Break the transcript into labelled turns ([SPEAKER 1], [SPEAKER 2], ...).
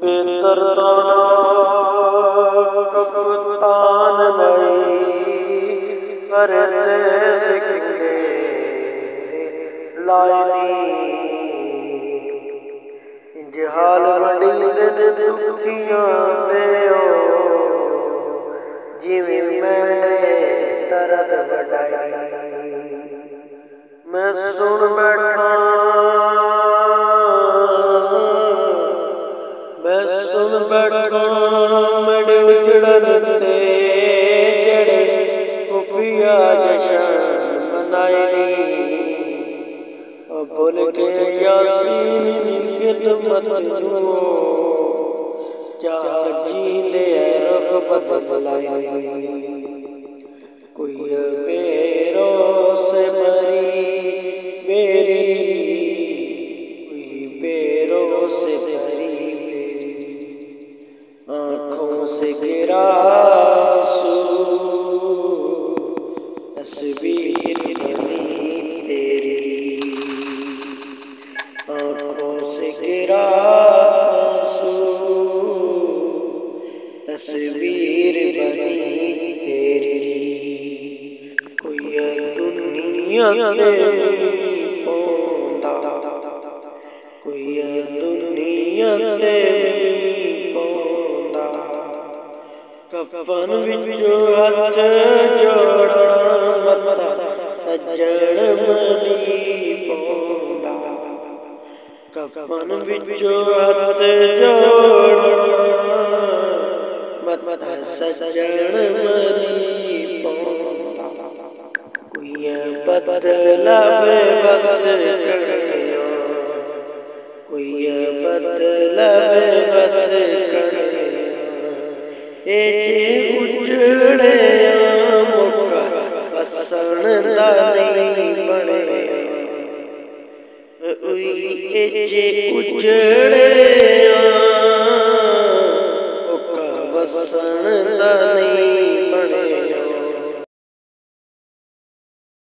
[SPEAKER 1] बेदर्दा कप्तान भाई करते सिकंदे लायनी जहाल बड़ी दिन दुखियां दे जिवें मैंने दर्द बढ़ाई मैं सुन बैठा मेरे उजड़न ते जड़े खुफिया जश्न मनाई भूल के यासीन खिदमत नू चाह जींदे रुख बदलाई कोई बेरो से मरी मेरी कोई बेरो से मरी आँखों से गिरा तस्वीर बनी तेरी आँखों से गिरा तस्वीर बनी तेरी कोई दुनिया तेरी पौंदा कोई दुनिया तेरी पौंदा कफन विचो हथ जोड़ा मता सजण मनी पौंदा कफन विचो हथ जोड़ा मता सजण मनी पौंदा कोई बदला बस करियो कोई बदला बस करियो उजड़े मुका बसन दा नहीं बने उजड़े मुका बसन दा नहीं